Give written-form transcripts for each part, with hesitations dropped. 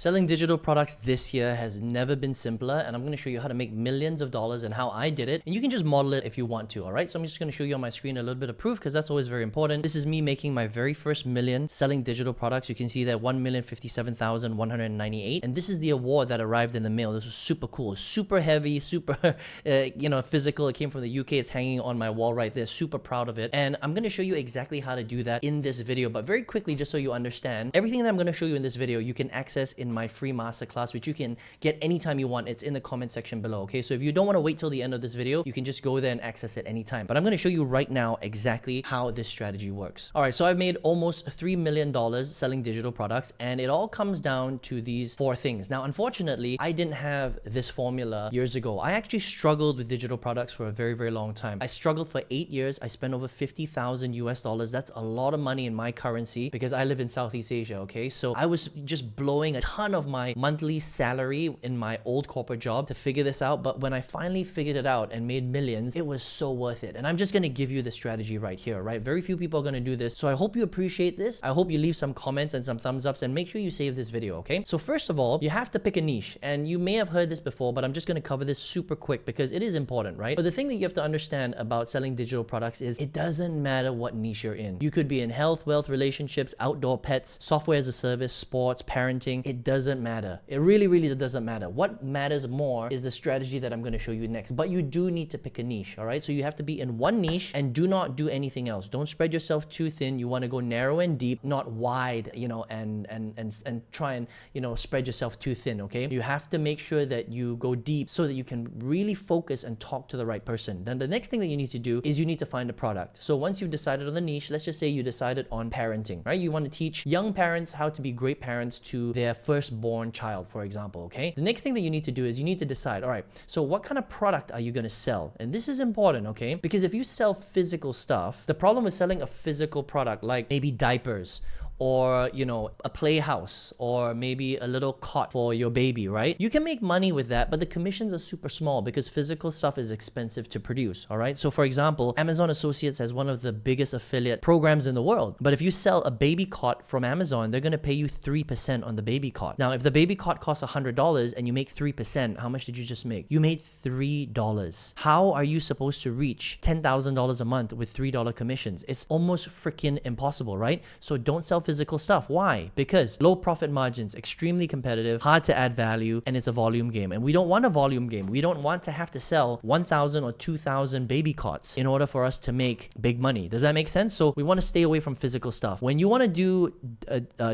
Selling digital products this year has never been simpler, and I'm going to show you how to make millions of dollars and how I did it. And you can just model it if you want to, all right? So I'm just going to show you on my screen a little bit of proof because that's always very important. This is me making my very first million selling digital products. You can see that 1,057,198. And this is the award that arrived in the mail. This was super cool, super heavy, super, physical. It came from the UK. It's hanging on my wall right there. Super proud of it. And I'm going to show you exactly how to do that in this video. But very quickly, just so you understand, everything that I'm going to show you in this video, you can access in my free masterclass, which you can get anytime you want. It's in the comment section below, okay? So if you don't want to wait till the end of this video, you can just go there and access it anytime. But I'm going to show you right now exactly how this strategy works. All right, so I've made almost $3 million selling digital products, and it all comes down to these 4 things. Now, unfortunately, I didn't have this formula years ago. I actually struggled with digital products for a very, very long time. I struggled for 8 years. I spent over 50,000 US dollars. That's a lot of money in my currency because I live in Southeast Asia, okay? So I was just blowing a ton of my monthly salary in my old corporate job to figure this out. But when I finally figured it out and made millions, it was so worth it. And I'm just going to give you the strategy right here, right? Very few people are going to do this. So I hope you appreciate this. I hope you leave some comments and some thumbs ups, and make sure you save this video, okay? So first of all, you have to pick a niche, and you may have heard this before, but I'm just going to cover this super quick because it is important, right? But the thing that you have to understand about selling digital products is it doesn't matter what niche you're in. You could be in health, wealth, relationships, outdoor pets, software as a service, sports, parenting. It doesn't matter. It really, really doesn't matter. What matters more is the strategy that I'm going to show you next. But you do need to pick a niche, all right? So you have to be in one niche and do not do anything else. Don't spread yourself too thin. You want to go narrow and deep, not wide, and try and, spread yourself too thin, okay? You have to make sure that you go deep so that you can really focus and talk to the right person. Then the next thing that you need to do is you need to find a product. So once you've decided on the niche, let's just say you decided on parenting, right? You want to teach young parents how to be great parents to their firstborn child, for example, okay? The next thing that you need to do is you need to decide, all right, so what kind of product are you going to sell? And this is important, okay? Because if you sell physical stuff, the problem with selling a physical product like maybe diapers, or a playhouse, or maybe a little cot for your baby, right? You can make money with that, but the commissions are super small because physical stuff is expensive to produce, all right? So for example, Amazon Associates has one of the biggest affiliate programs in the world. But if you sell a baby cot from Amazon, they're going to pay you 3% on the baby cot. Now, if the baby cot costs $100 and you make 3%, how much did you just make? You made $3. How are you supposed to reach $10,000 a month with $3 commissions? It's almost freaking impossible, right? So don't sell physical stuff. Why? Because low profit margins, extremely competitive, hard to add value, and it's a volume game. And we don't want a volume game. We don't want to have to sell 1,000 or 2,000 baby cots in order for us to make big money. Does that make sense? So we want to stay away from physical stuff. When you want to do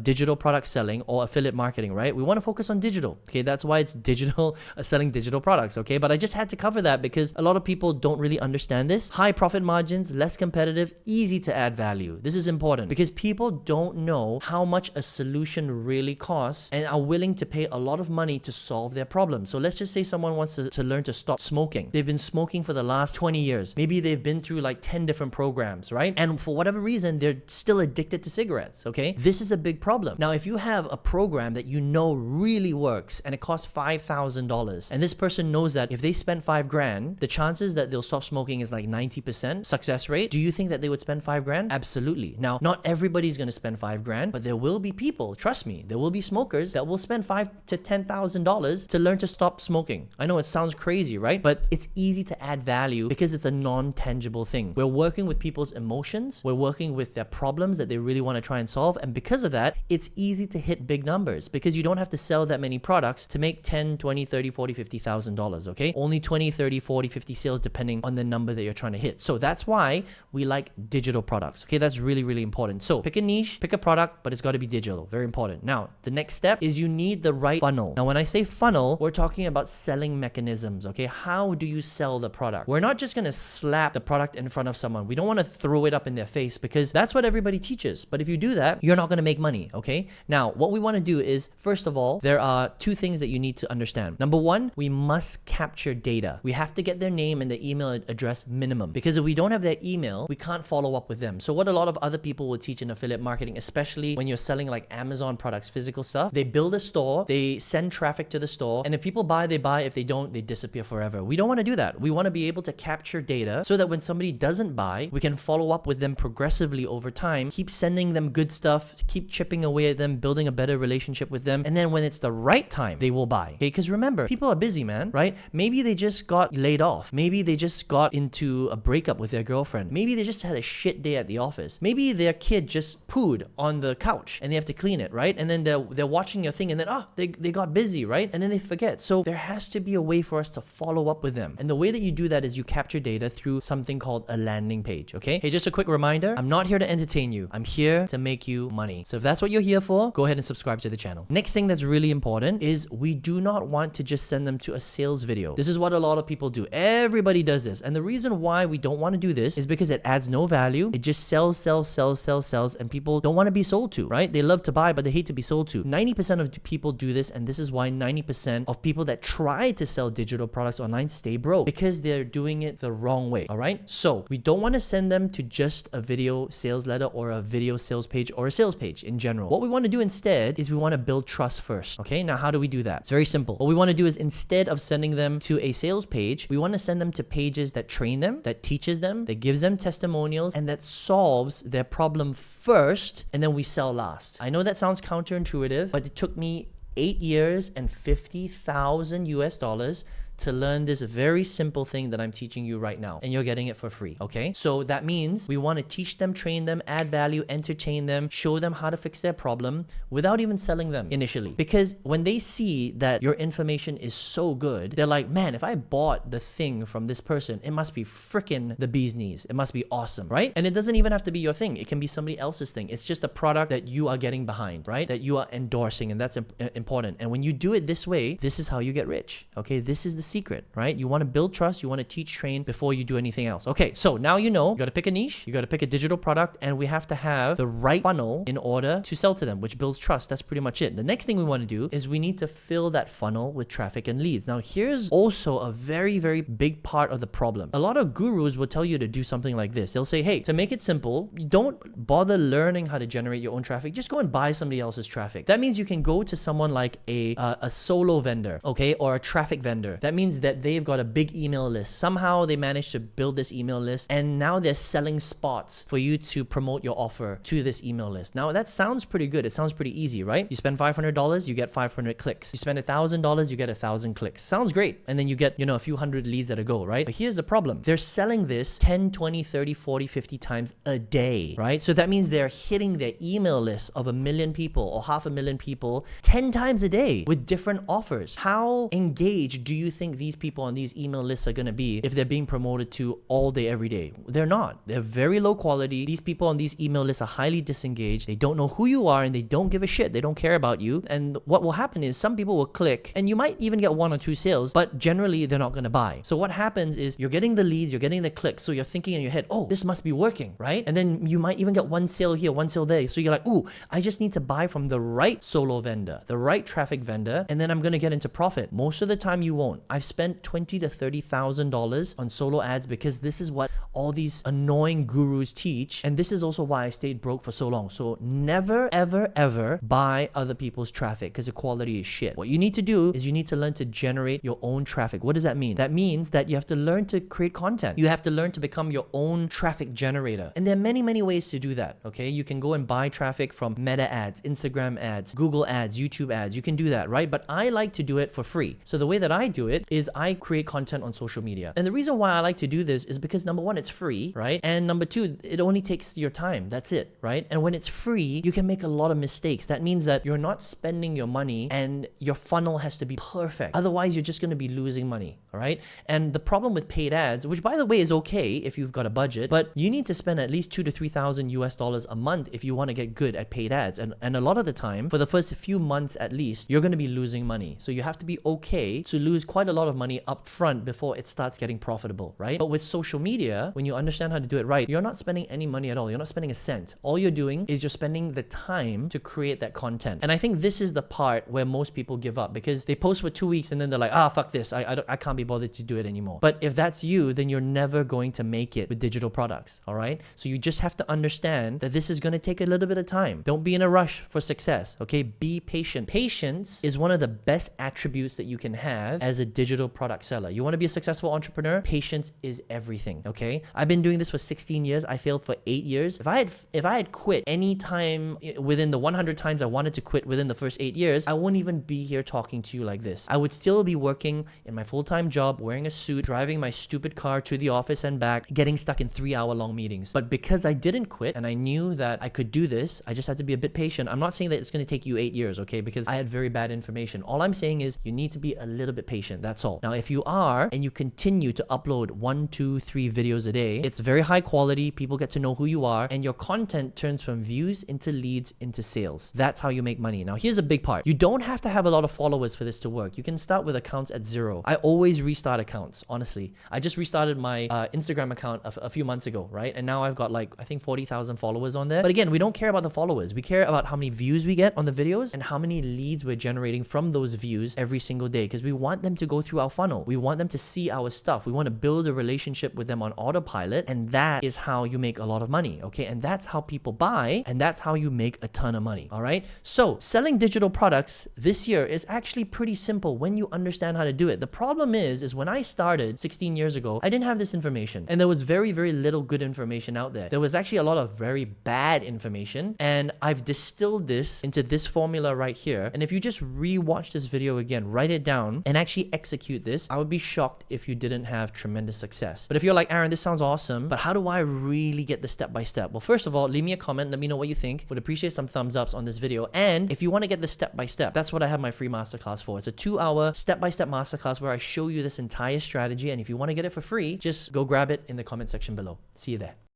digital product selling or affiliate marketing, right? We want to focus on digital. Okay, that's why it's digital, selling digital products. Okay, but I just had to cover that because a lot of people don't really understand this. High profit margins, less competitive, easy to add value. This is important because people don't know how much a solution really costs and are willing to pay a lot of money to solve their problem. So let's just say someone wants to learn to stop smoking. They've been smoking for the last 20 years. Maybe they've been through like 10 different programs, right? And for whatever reason, they're still addicted to cigarettes, okay? This is a big problem. Now, if you have a program that you know really works and it costs $5,000, and this person knows that if they spend $5,000, the chances that they'll stop smoking is like 90% success rate, do you think that they would spend $5,000? Absolutely. Now, not everybody's going to spend $5,000, but there will be people, trust me, there will be smokers that will spend $5,000 to $10,000 to learn to stop smoking. I know it sounds crazy, right? But it's easy to add value because it's a non-tangible thing. We're working with people's emotions. We're working with their problems that they really want to try and solve. And because of that, it's easy to hit big numbers because you don't have to sell that many products to make 10, 20, 30, 40, $50,000, okay? Only 20, 30, 40, 50 sales depending on the number that you're trying to hit. So that's why we like digital products, okay? That's really, really important. So pick a niche, pick a product, but it's got to be digital. Very important. Now, the next step is you need the right funnel. Now, when I say funnel, we're talking about selling mechanisms, okay? How do you sell the product? We're not just going to slap the product in front of someone. We don't want to throw it up in their face because that's what everybody teaches. But if you do that, you're not going to make money, okay? Now, what we want to do is, first of all, there are 2 things that you need to understand. Number 1, we must capture data. We have to get their name and their email address minimum because if we don't have their email, we can't follow up with them. So what a lot of other people will teach in affiliate marketing, especially when you're selling like Amazon products, physical stuff. They build a store, they send traffic to the store, and if people buy, they buy. If they don't, they disappear forever. We don't want to do that. We want to be able to capture data so that when somebody doesn't buy, we can follow up with them progressively over time, keep sending them good stuff, keep chipping away at them, building a better relationship with them. And then when it's the right time, they will buy. Okay, because remember, people are busy, man, right? Maybe they just got laid off. Maybe they just got into a breakup with their girlfriend. Maybe they just had a shit day at the office. Maybe their kid just pooed on the couch and they have to clean it, right? And then they're watching your thing and then, they got busy, right? And then they forget. So there has to be a way for us to follow up with them. And the way that you do that is you capture data through something called a landing page, okay? Hey, just a quick reminder, I'm not here to entertain you. I'm here to make you money. So if that's what you're here for, go ahead and subscribe to the channel. Next thing that's really important is we do not want to just send them to a sales video. This is what a lot of people do. Everybody does this. And the reason why we don't want to do this is because it adds no value. It just sells, and people don't want to be sold to, right? They love to buy, but they hate to be sold to. 90% of people do this, and this is why 90% of people that try to sell digital products online stay broke, because they're doing it the wrong way, all right? So we don't want to send them to just a video sales letter or a video sales page or a sales page in general. What we want to do instead is we want to build trust first, okay? Now, how do we do that? It's very simple. What we want to do is instead of sending them to a sales page, we want to send them to pages that train them, that teaches them, that gives them testimonials, and that solves their problem first, and then we sell last. I know that sounds counterintuitive, but it took me 8 years and $50,000 to learn this very simple thing that I'm teaching you right now, and you're getting it for free, okay? So that means we want to teach them, train them, add value, entertain them, show them how to fix their problem without even selling them initially. Because when they see that your information is so good, they're like, man, if I bought the thing from this person, it must be freaking the bee's knees. It must be awesome, right? And it doesn't even have to be your thing. It can be somebody else's thing. It's just a product that you are getting behind, right? That you are endorsing, and that's important. And when you do it this way, this is how you get rich, okay? This is the secret, right? You want to build trust, you want to teach, train before you do anything else. Okay, so now you know, you got to pick a niche, you got to pick a digital product, and we have to have the right funnel in order to sell to them, which builds trust. That's pretty much it. The next thing we want to do is we need to fill that funnel with traffic and leads. Now, here's also a very, very big part of the problem. A lot of gurus will tell you to do something like this. They'll say, hey, to make it simple, don't bother learning how to generate your own traffic. Just go and buy somebody else's traffic. That means you can go to someone like a solo vendor, okay, or a traffic vendor. That means that they've got a big email list. Somehow they managed to build this email list, and now they're selling spots for you to promote your offer to this email list. Now that sounds pretty good. It sounds pretty easy, right? You spend $500, you get 500 clicks. You spend $1,000, you get 1,000 clicks. Sounds great. And then you get, a few hundred leads at a go, right? But here's the problem. They're selling this 10, 20, 30, 40, 50 times a day, right? So that means they're hitting their email list of 1 million people or 500,000 people 10 times a day with different offers. How engaged do you think these people on these email lists are going to be if they're being promoted to all day, every day? They're not. They're very low quality. These people on these email lists are highly disengaged. They don't know who you are, and they don't give a shit. They don't care about you. And what will happen is some people will click, and you might even get 1 or 2 sales, but generally they're not going to buy. So what happens is you're getting the leads, you're getting the clicks. So you're thinking in your head, oh, this must be working, right? And then you might even get 1 sale here, 1 sale there. So you're like, ooh, I just need to buy from the right solo vendor, the right traffic vendor, and then I'm going to get into profit. Most of the time you won't. I've spent $20,000 to $30,000 on solo ads because this is what all these annoying gurus teach, and this is also why I stayed broke for so long. So never, ever, ever buy other people's traffic because the quality is shit. What you need to do is you need to learn to generate your own traffic. What does that mean? That means that you have to learn to create content. You have to learn to become your own traffic generator. And there are many, many ways to do that, okay? You can go and buy traffic from Meta ads, Instagram ads, Google ads, YouTube ads. You can do that, right? But I like to do it for free. So the way that I do it is I create content on social media. And the reason why I like to do this is because number one, it's free, right? And number two, it only takes your time. That's it, right? And when it's free, you can make a lot of mistakes. That means that you're not spending your money and your funnel has to be perfect. Otherwise, you're just going to be losing money, all right? And the problem with paid ads, which by the way is okay if you've got a budget, but you need to spend at least $2,000 to $3,000 a month if you want to get good at paid ads. And a lot of the time, for the first few months at least, you're going to be losing money. So you have to be okay to lose quite a lot of money up front before it starts getting profitable, right? But with social media, when you understand how to do it right, you're not spending any money at all. You're not spending a cent. All you're doing is you're spending the time to create that content. And I think this is the part where most people give up, because they post for 2 weeks and then they're like, fuck this. I can't be bothered to do it anymore. But if that's you, then you're never going to make it with digital products, all right? So you just have to understand that this is going to take a little bit of time. Don't be in a rush for success, okay? Be patient. Patience is one of the best attributes that you can have as a digital product seller. You want to be a successful entrepreneur? Patience is everything, okay? I've been doing this for 16 years. I failed for 8 years. If I had quit any time within the 100 times I wanted to quit within the first 8 years, I wouldn't even be here talking to you like this. I would still be working in my full-time job, wearing a suit, driving my stupid car to the office and back, getting stuck in 3-hour-long meetings. But because I didn't quit and I knew that I could do this, I just had to be a bit patient. I'm not saying that it's going to take you 8 years, okay? Because I had very bad information. All I'm saying is you need to be a little bit patient. That's all. Now, if you are and you continue to upload 1, 2, 3 videos a day, it's very high quality. People get to know who you are, and your content turns from views into leads into sales. That's how you make money. Now, here's a big part. You don't have to have a lot of followers for this to work. You can start with accounts at 0. I always restart accounts, honestly. I just restarted my Instagram account a few months ago, right? And now I've got like, I think 40,000 followers on there. But again, we don't care about the followers. We care about how many views we get on the videos and how many leads we're generating from those views every single day, because we want them to go through our funnel. We want them to see our stuff. We want to build a relationship with them on autopilot, and that is how you make a lot of money, okay? And that's how people buy, and that's how you make a ton of money, all right? So selling digital products this year is actually pretty simple when you understand how to do it. The problem is when I started 16 years ago, I didn't have this information, and there was very, very little good information out there. There was actually a lot of very bad information, and I've distilled this into this formula right here. And if you just re-watch this video again, write it down, and actually execute this, I would be shocked if you didn't have tremendous success. But if you're like, Aaron, this sounds awesome, but how do I really get the step-by-step? Well, first of all, leave me a comment. Let me know what you think. Would appreciate some thumbs ups on this video. And if you want to get the step-by-step, that's what I have my free masterclass for. It's a 2-hour step-by-step masterclass where I show you this entire strategy. And if you want to get it for free, just go grab it in the comment section below. See you there.